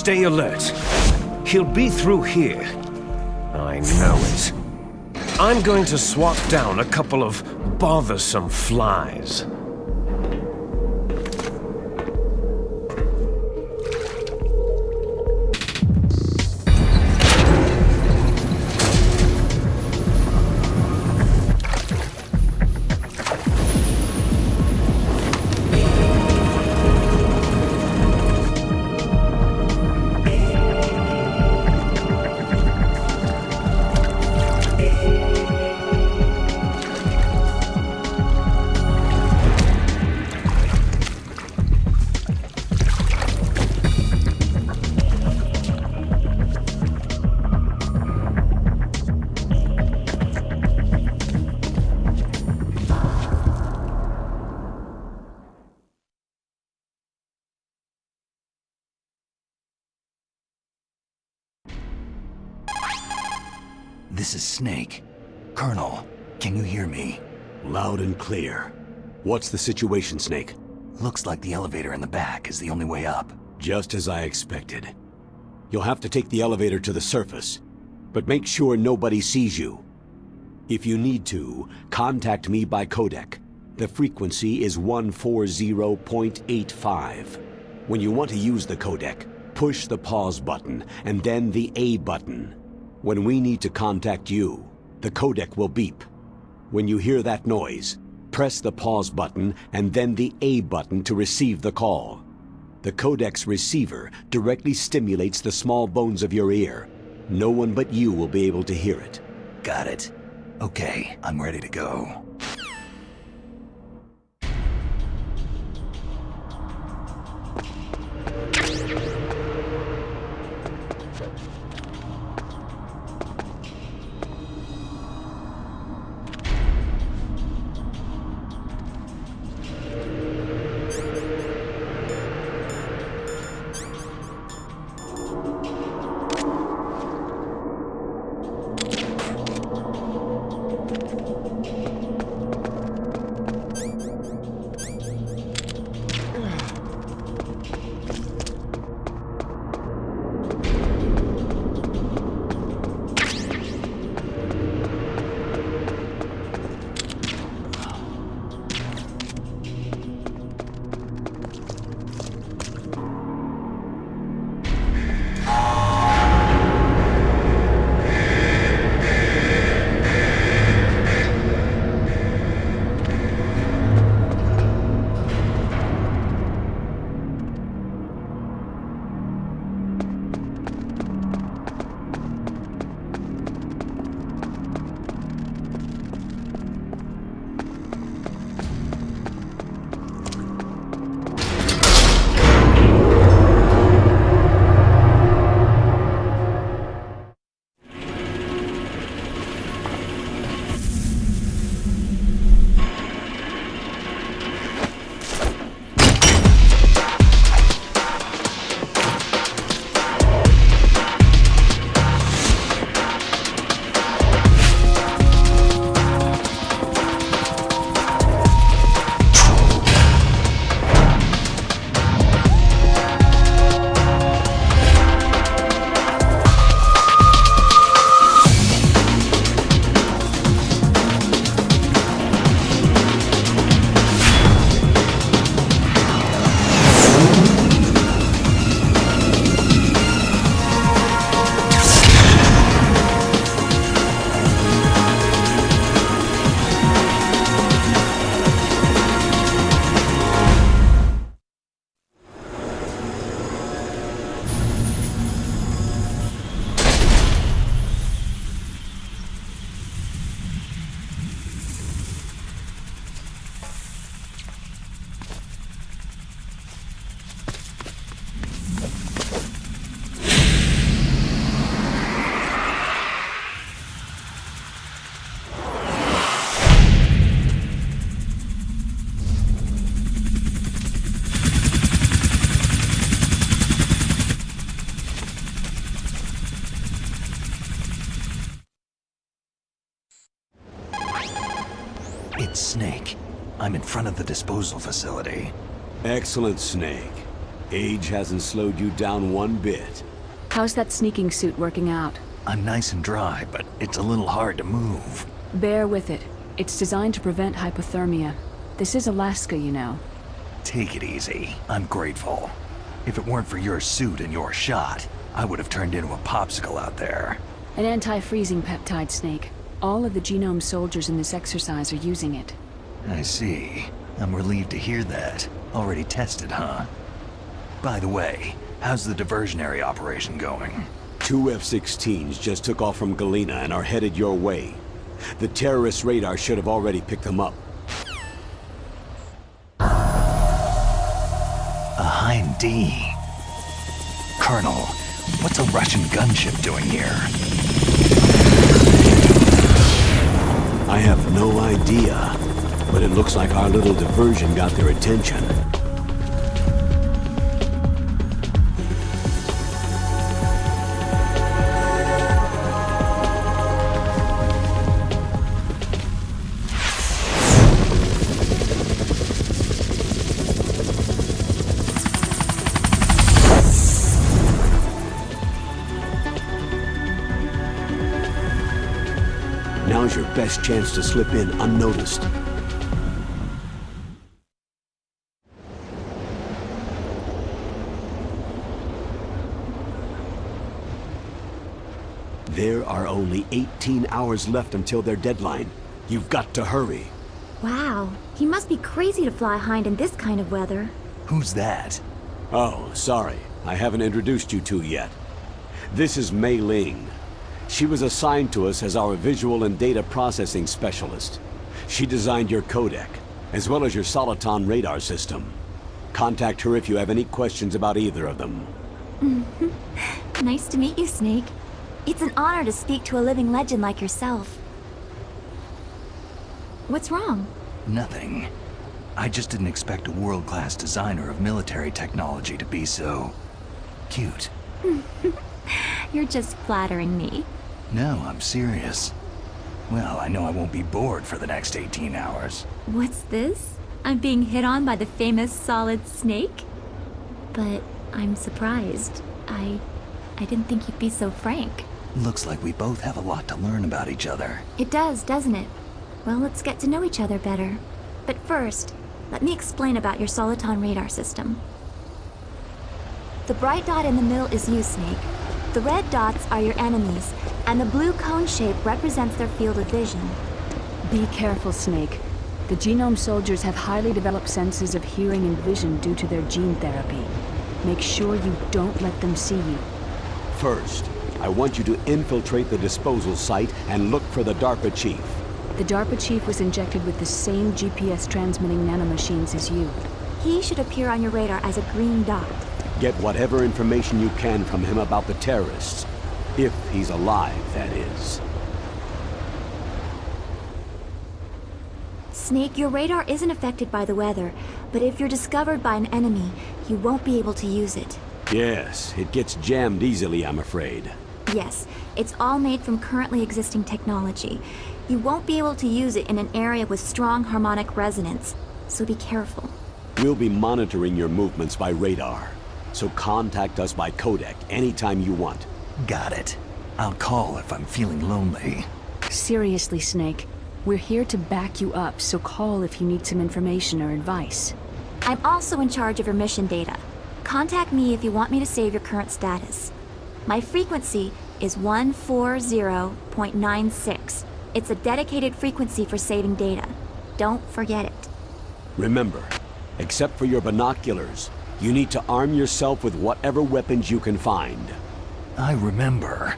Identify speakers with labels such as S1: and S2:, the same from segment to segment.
S1: Stay alert. He'll be through here. I know it. I'm going to swat down a couple of bothersome flies.
S2: This is Snake. Colonel, can you hear me?
S3: Loud and clear. What's the situation, Snake?
S2: Looks like the elevator in the back is the only way up.
S3: Just as I expected. You'll have to take the elevator to the surface, but make sure nobody sees you. If you need to, contact me by codec. The frequency is 140.85. When you want to use the codec, push the pause button and then the A button. When we need to contact you, the codec will beep. When you hear that noise, press the pause button and then the A button to receive the call. The codec's receiver directly stimulates the small bones of your ear. No one but you will be able to hear it.
S2: Got it. Okay, I'm ready to go. It's Snake. I'm in front of the disposal facility.
S3: Excellent, Snake. Age hasn't slowed you down one bit.
S4: How's that sneaking suit working out?
S2: I'm nice and dry, but it's a little hard to move.
S4: Bear with it. It's designed to prevent hypothermia. This is Alaska, you know.
S2: Take it easy. I'm grateful. If it weren't for your suit and your shot, I would have turned into a popsicle out there.
S4: An anti-freezing peptide, Snake. All of the genome soldiers in this exercise are using it.
S2: I see. I'm relieved to hear that. Already tested, huh? By the way, how's the diversionary operation going?
S3: 2 F-16s just took off from Galena and are headed your way. The terrorist radar should have already picked them up.
S2: A Hind D. Colonel, what's a Russian gunship doing here?
S3: I have no idea, but it looks like our little diversion got their attention. Now's your best chance to slip in unnoticed. There are only 18 hours left until their deadline. You've got to hurry.
S5: Wow, he must be crazy to fly Hind in this kind of weather.
S2: Who's that?
S3: Oh, sorry. I haven't introduced you two yet. This is Mei Ling. She was assigned to us as our visual and data processing specialist. She designed your codec, as well as your Soliton radar system. Contact her if you have any questions about either of them.
S5: Nice to meet you, Snake. It's an honor to speak to a living legend like yourself. What's wrong?
S2: Nothing. I just didn't expect a world-class designer of military technology to be so... cute.
S5: You're just flattering me.
S2: No, I'm serious. Well, I know I won't be bored for the next 18 hours.
S5: What's this? I'm being hit on by the famous Solid Snake? But I'm surprised. I didn't think you'd be so frank.
S2: Looks like we both have a lot to learn about each other.
S5: It does, doesn't it? Well, let's get to know each other better. But first, let me explain about your Soliton radar system. The bright dot in the middle is you, Snake. The red dots are your enemies, and the blue cone shape represents their field of vision.
S4: Be careful, Snake. The genome soldiers have highly developed senses of hearing and vision due to their gene therapy. Make sure you don't let them see you.
S3: First, I want you to infiltrate the disposal site and look for the DARPA chief.
S4: The DARPA chief was injected with the same GPS transmitting nanomachines as you.
S5: He should appear on your radar as a green dot.
S3: Get whatever information you can from him about the terrorists. If he's alive, that is.
S5: Snake, your radar isn't affected by the weather, but if you're discovered by an enemy, you won't be able to use it.
S3: Yes, it gets jammed easily, I'm afraid.
S5: Yes, it's all made from currently existing technology. You won't be able to use it in an area with strong harmonic resonance, so be careful.
S3: We'll be monitoring your movements by radar, so contact us by codec anytime you want.
S2: Got it. I'll call if I'm feeling lonely.
S4: Seriously, Snake. We're here to back you up, so call if you need some information or advice.
S5: I'm also in charge of your mission data. Contact me if you want me to save your current status. My frequency is 140.96. It's a dedicated frequency for saving data. Don't forget it.
S3: Remember, except for your binoculars, you need to arm yourself with whatever weapons you can find.
S2: I remember.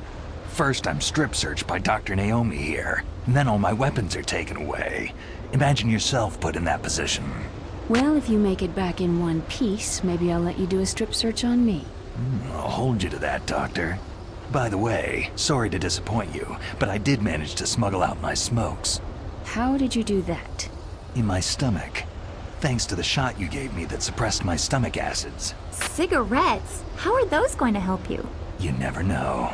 S2: First I'm strip searched by Dr. Naomi here, and then all my weapons are taken away. Imagine yourself put in that position.
S4: Well, if you make it back in one piece, maybe I'll let you do a strip search on me.
S2: I'll hold you to that, Doctor. By the way, sorry to disappoint you, but I did manage to smuggle out my smokes.
S4: How did you do that?
S2: In my stomach. Thanks to the shot you gave me that suppressed my stomach acids.
S5: Cigarettes? How are those going to help you?
S2: You never know.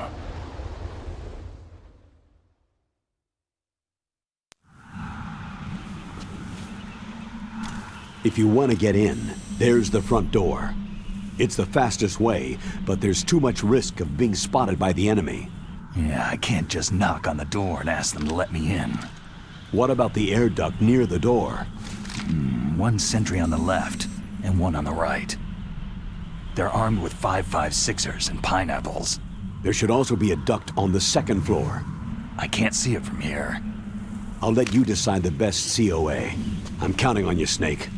S3: If you want to get in, there's the front door. It's the fastest way, but there's too much risk of being spotted by the enemy.
S2: Yeah, I can't just knock on the door and ask them to let me in.
S3: What about the air duct near the door?
S2: One sentry on the left, and one on the right. They're armed with 5.56ers and pineapples.
S3: There should also be a duct on the second floor.
S2: I can't see it from here.
S3: I'll let you decide the best COA. I'm counting on you, Snake.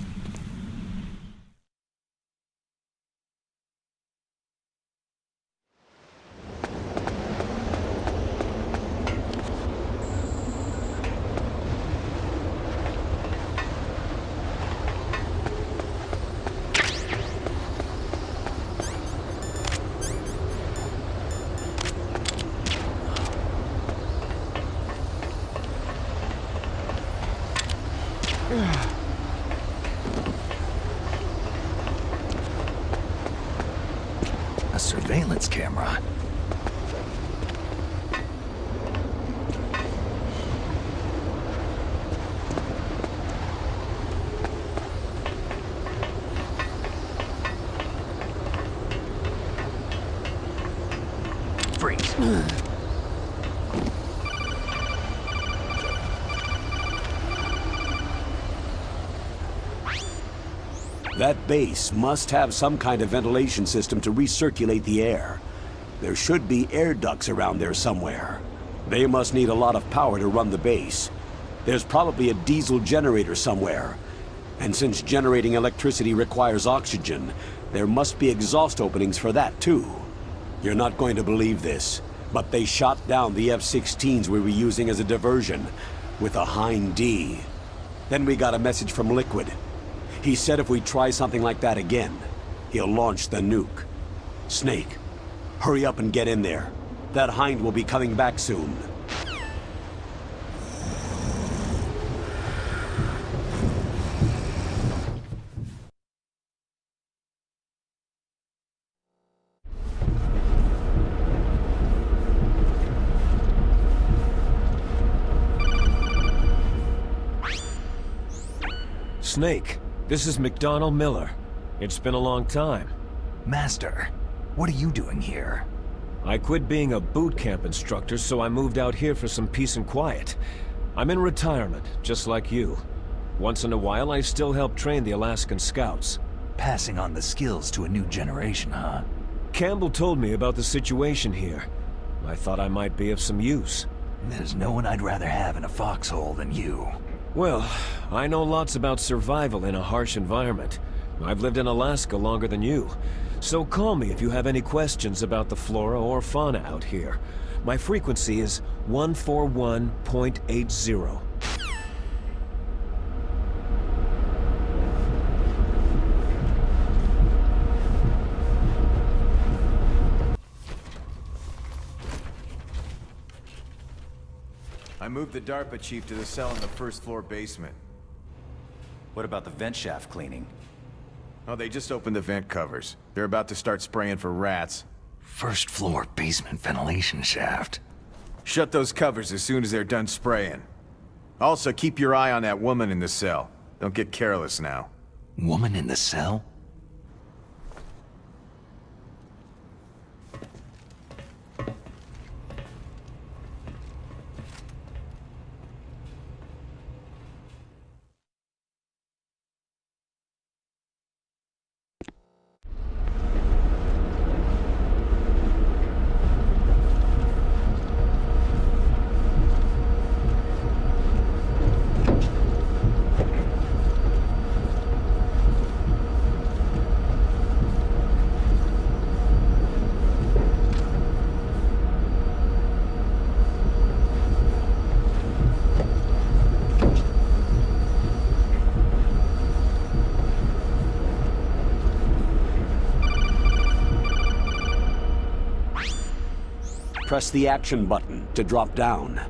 S2: A surveillance camera. Freeze.
S3: That base must have some kind of ventilation system to recirculate the air. There should be air ducts around there somewhere. They must need a lot of power to run the base. There's probably a diesel generator somewhere. And since generating electricity requires oxygen, there must be exhaust openings for that too. You're not going to believe this, but they shot down the F-16s we were using as a diversion with a Hind D. Then we got a message from Liquid. He said if we try something like that again, he'll launch the nuke. Snake, hurry up and get in there. That Hind will be coming back soon.
S1: Snake, this is McDonald Miller. It's been a long time.
S2: Master, what are you doing here?
S1: I quit being a boot camp instructor, so I moved out here for some peace and quiet. I'm in retirement, just like you. Once in a while, I still help train the Alaskan Scouts.
S2: Passing on the skills to a new generation, huh?
S1: Campbell told me about the situation here. I thought I might be of some use.
S2: There's no one I'd rather have in a foxhole than you.
S1: Well, I know lots about survival in a harsh environment. I've lived in Alaska longer than you. So call me if you have any questions about the flora or fauna out here. My frequency is 141.80.
S6: I moved the DARPA chief to the cell in the first floor basement.
S7: What about the vent shaft cleaning?
S6: Oh, they just opened the vent covers. They're about to start spraying for rats.
S2: First floor basement ventilation shaft.
S6: Shut those covers as soon as they're done spraying. Also, keep your eye on that woman in the cell. Don't get careless now.
S2: Woman in the cell?
S3: Press the action button to drop down.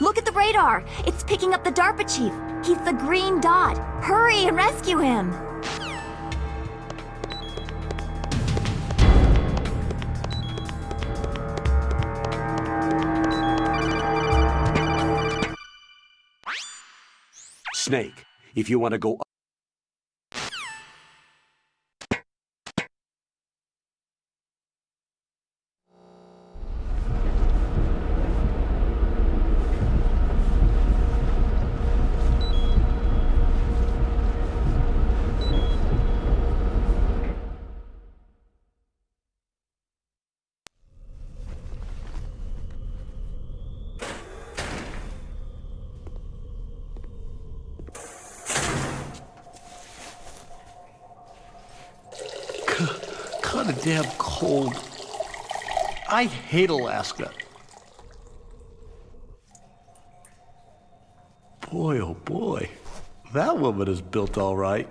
S5: Look at the radar! It's picking up the DARPA chief! He's the green dot! Hurry and rescue him!
S3: Snake, if you want to go...
S8: Kinda damn cold. I hate Alaska. Boy, oh boy. That woman is built all right.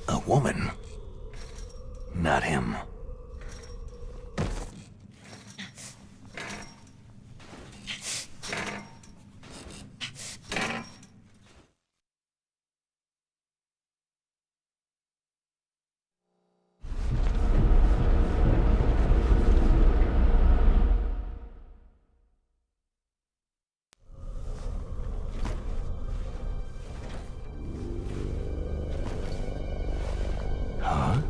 S2: A woman. Not him. Huh?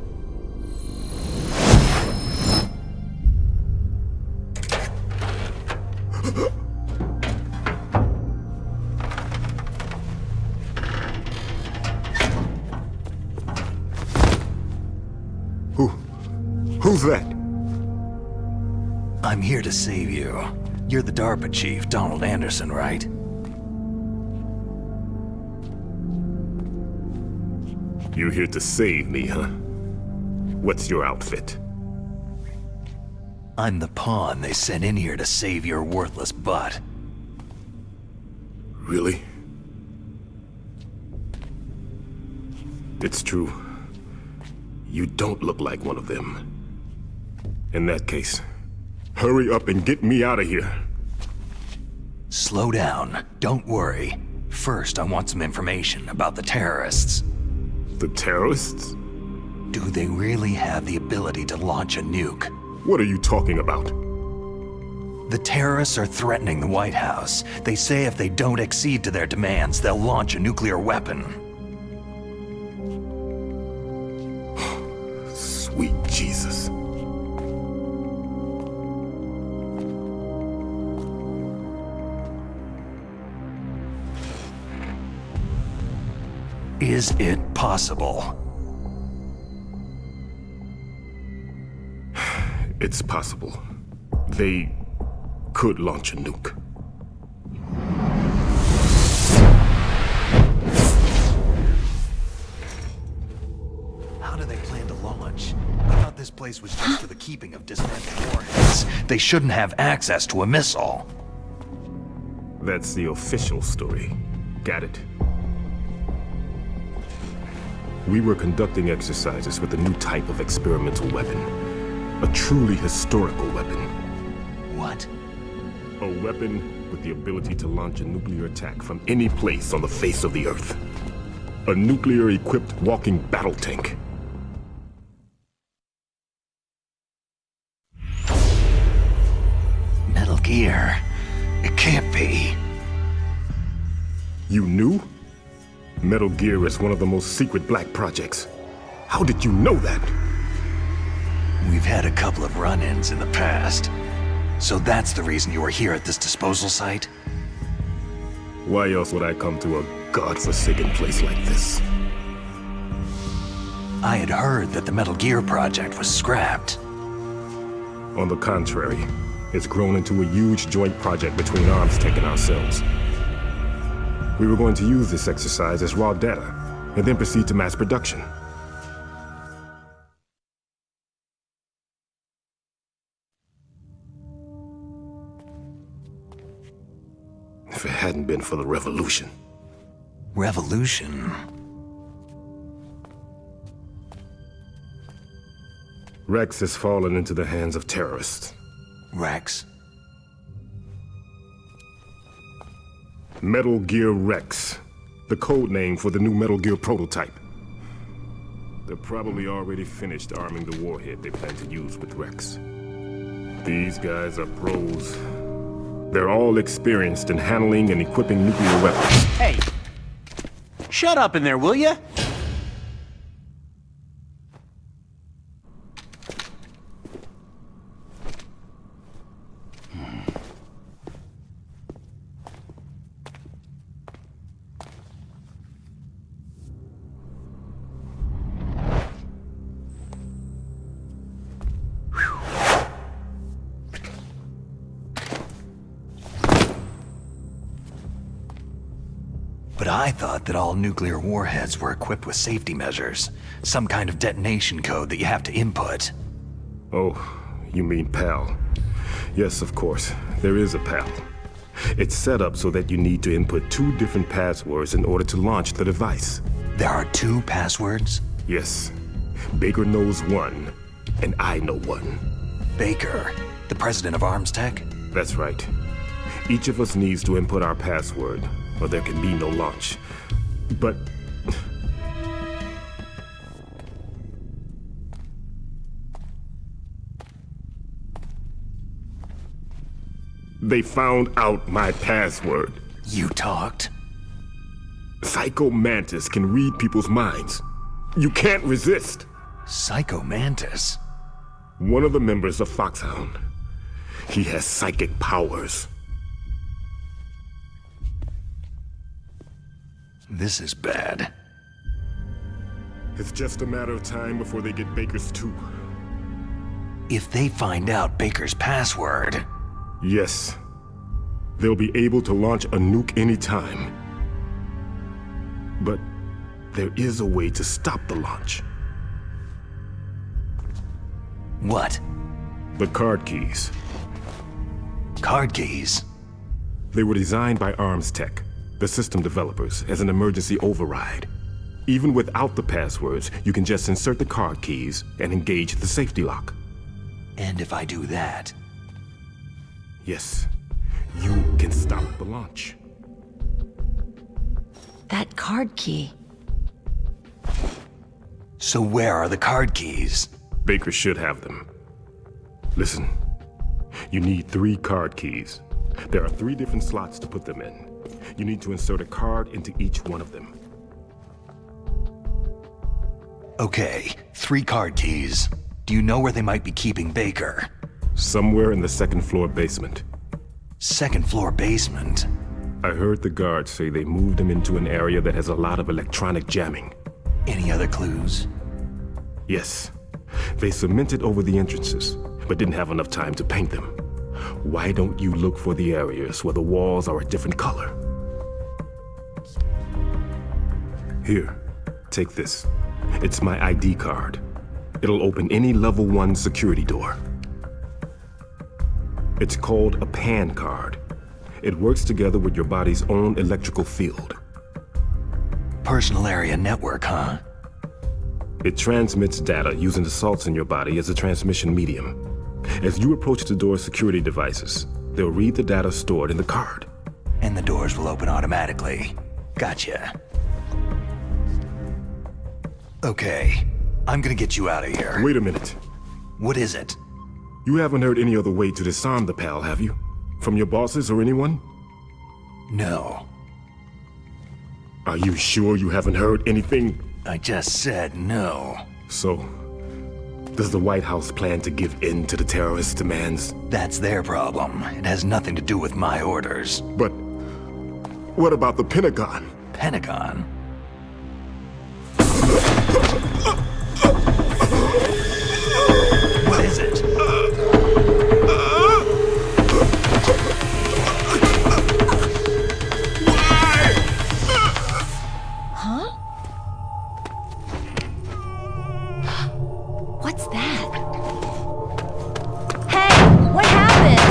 S3: Who's that?
S2: I'm here to save you. You're the DARPA chief, Donald Anderson, right?
S9: You here to save me, huh? What's your outfit?
S2: I'm the pawn they sent in here to save your worthless butt.
S9: Really? It's true. You don't look like one of them. In that case, hurry up and get me out of here.
S2: Slow down. Don't worry. First, I want some information about the terrorists.
S9: The terrorists?
S2: Do they really have the ability to launch a nuke?
S9: What are you talking about?
S2: The terrorists are threatening the White House. They say if they don't accede to their demands, they'll launch a nuclear weapon.
S9: Sweet Jesus.
S2: Is it possible?
S9: It's possible. They could launch a nuke.
S2: How do they plan to launch? I thought this place was just for the keeping of dismantled warheads. They shouldn't have access to a missile.
S9: That's the official story. Got it. We were conducting exercises with a new type of experimental weapon. A truly historical weapon.
S2: What?
S9: A weapon with the ability to launch a nuclear attack from any place on the face of the Earth. A nuclear-equipped walking battle tank.
S2: Metal Gear. It can't be.
S9: You knew? Metal Gear is one of the most secret black projects. How did you know that?
S2: We've had a couple of run-ins in the past. So that's the reason you were here at this disposal site?
S9: Why else would I come to a godforsaken place like this?
S2: I had heard that the Metal Gear project was scrapped.
S9: On the contrary, it's grown into a huge joint project between ArmsTech and ourselves. We were going to use this exercise as raw data, and then proceed to mass production. If it hadn't been for the revolution.
S2: Revolution?
S9: Rex has fallen into the hands of terrorists.
S2: Rex?
S9: Metal Gear Rex, the code name for the new Metal Gear prototype. They're probably already finished arming the warhead they plan to use with Rex. These guys are pros. They're all experienced in handling and equipping nuclear weapons.
S8: Hey! Shut up in there, will ya?
S2: But I thought that all nuclear warheads were equipped with safety measures. Some kind of detonation code that you have to input.
S9: Oh, you mean PAL. Yes, of course. There is a PAL. It's set up so that you need to input 2 different passwords in order to launch the device.
S2: There are 2 passwords?
S9: Yes. Baker knows one, and I know one.
S2: Baker, the president of ArmsTech?
S9: That's right. Each of us needs to input our password, or there can be no launch. But... they found out my password.
S2: You talked?
S9: Psycho Mantis can read people's minds. You can't resist.
S2: Psycho Mantis?
S9: One of the members of Foxhound. He has psychic powers.
S2: This is bad.
S9: It's just a matter of time before they get Baker's too.
S2: If they find out Baker's password...
S9: Yes. They'll be able to launch a nuke anytime. But there is a way to stop the launch.
S2: What?
S9: The card keys.
S2: Card keys?
S9: They were designed by ArmsTech, the system developers, as an emergency override. Even without the passwords, you can just insert the card keys and engage the safety lock.
S2: And if I do that...
S9: Yes, you can stop the launch.
S5: That card key.
S2: So where are the card keys?
S9: Baker should have them. Listen, you need 3 card keys. There are 3 different slots to put them in. You need to insert a card into each one of them.
S2: Okay, 3 card keys. Do you know where they might be keeping Baker?
S9: Somewhere in the 2nd floor basement.
S2: 2nd floor basement?
S9: I heard the guards say they moved him into an area that has a lot of electronic jamming.
S2: Any other clues?
S9: Yes. They cemented over the entrances, but didn't have enough time to paint them. Why don't you look for the areas where the walls are a different color? Here, take this. It's my ID card. It'll open any level 1 security door. It's called a PAN card. It works together with your body's own electrical field.
S2: Personal area network, huh?
S9: It transmits data using the salts in your body as a transmission medium. As you approach the door's security devices, They'll read the data stored in the card.
S2: And the doors will open automatically. Gotcha. Okay, I'm gonna get you out of here.
S9: Wait a minute.
S2: What is it?
S9: You haven't heard any other way to disarm the PAL, have you? From your bosses or anyone?
S2: No.
S9: Are you sure you haven't heard anything?
S2: I just said no.
S9: So, does the White House plan to give in to the terrorists' demands?
S2: That's their problem. It has nothing to do with my orders.
S9: But what about the Pentagon?
S2: Pentagon? What is it?
S5: Huh? What's that? Hey! What happened?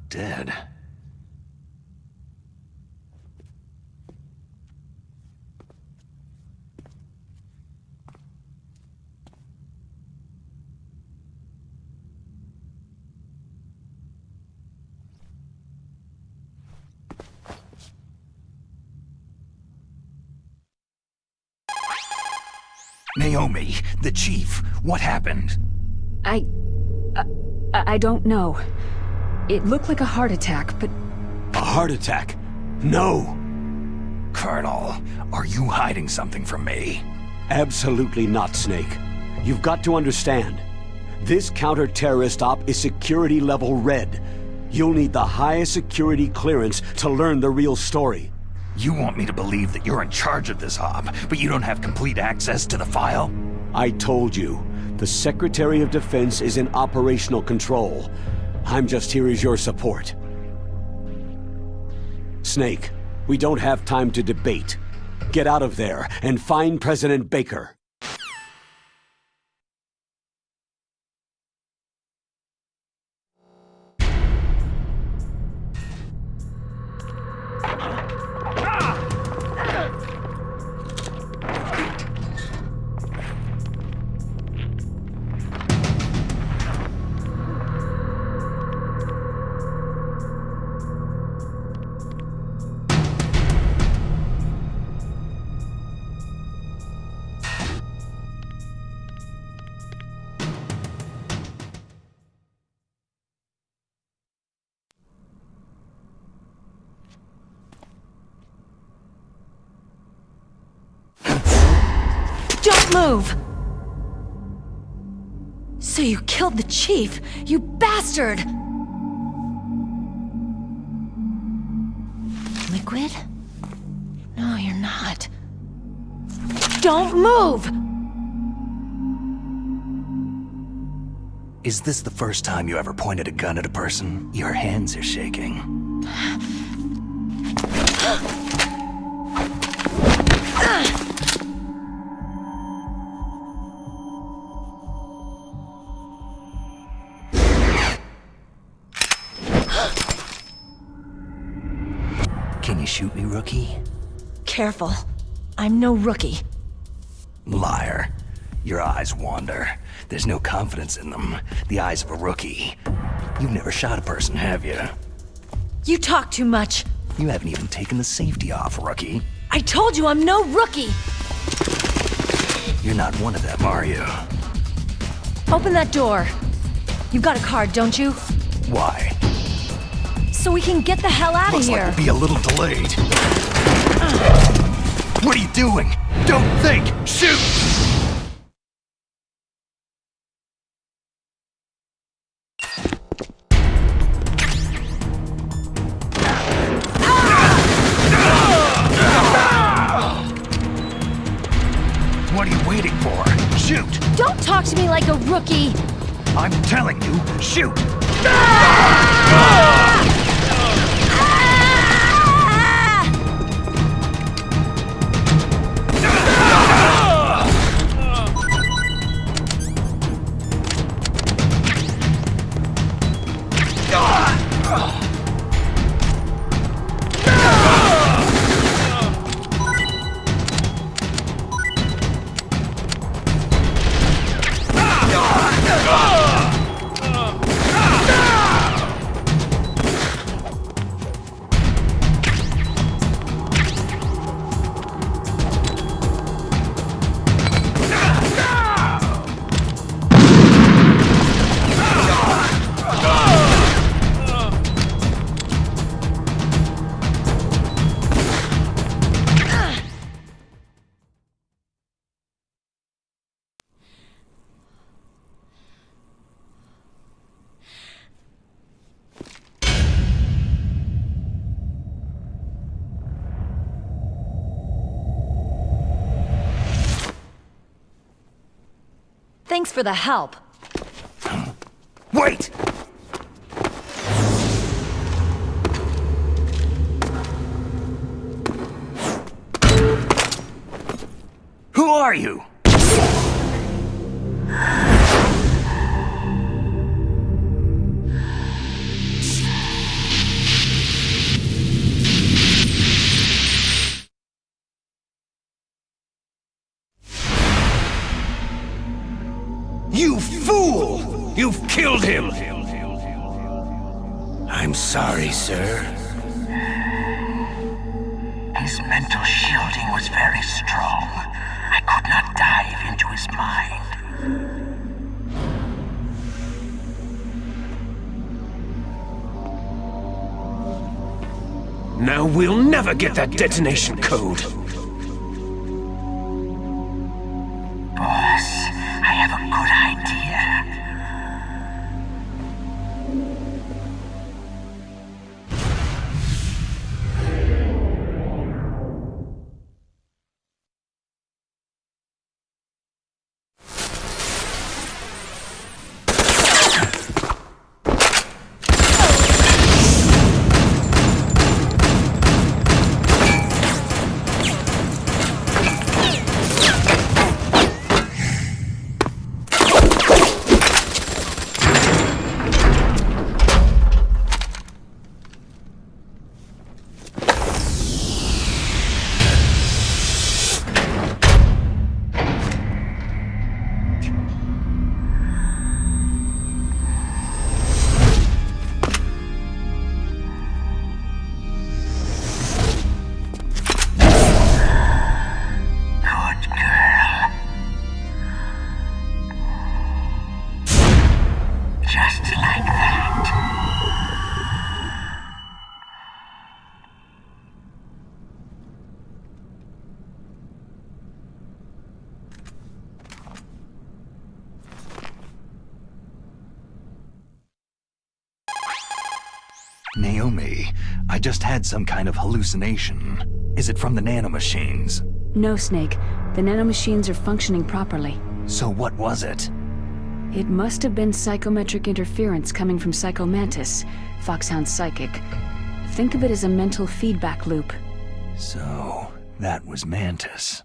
S2: Dead. Naomi, the chief, what happened?
S4: I don't know. It looked like a heart attack, but...
S3: A heart attack? No!
S2: Colonel, are you hiding something from me?
S3: Absolutely not, Snake. You've got to understand. This counter-terrorist op is security level red. You'll need the highest security clearance to learn the real story.
S2: You want me to believe that you're in charge of this op, but you don't have complete access to the file?
S3: I told you, the Secretary of Defense is in operational control. I'm just here as your support. Snake, we don't have time to debate. Get out of there and find President Baker.
S10: Don't move! So you killed the chief, you bastard! Liquid? No, you're not. Don't move!
S2: Is this the first time you ever pointed a gun at a person? Your hands are shaking. Can you shoot me, rookie?
S10: Careful. I'm no rookie.
S2: Liar. Your eyes wander. There's no confidence in them. The eyes of a rookie. You've never shot a person, have you?
S10: You talk too much.
S2: You haven't even taken the safety off, rookie.
S10: I told you I'm no rookie!
S2: You're not one of them, are you?
S10: Open that door. You've got a card, don't you?
S2: Why?
S10: So we can get the hell out of
S2: Looks
S10: here.
S2: like we'll be a little delayed. What are you doing? Don't think! Shoot!
S10: rookie!
S2: I'm telling you, shoot!
S10: Thanks for the help.
S2: Wait! Who are you? You fool! You've killed him! I'm sorry, sir. His mental shielding was very strong. I could not dive into his mind.
S1: Now we'll never get that detonation code.
S2: Boss, I have a good idea. Naomi, I just had some kind of hallucination. Is it from the nanomachines?
S4: No, Snake. The nanomachines are functioning properly.
S2: So what was it?
S4: It must have been psychometric interference coming from Psycho Mantis, Foxhound's psychic. Think of it as a mental feedback loop.
S2: So, that was Mantis.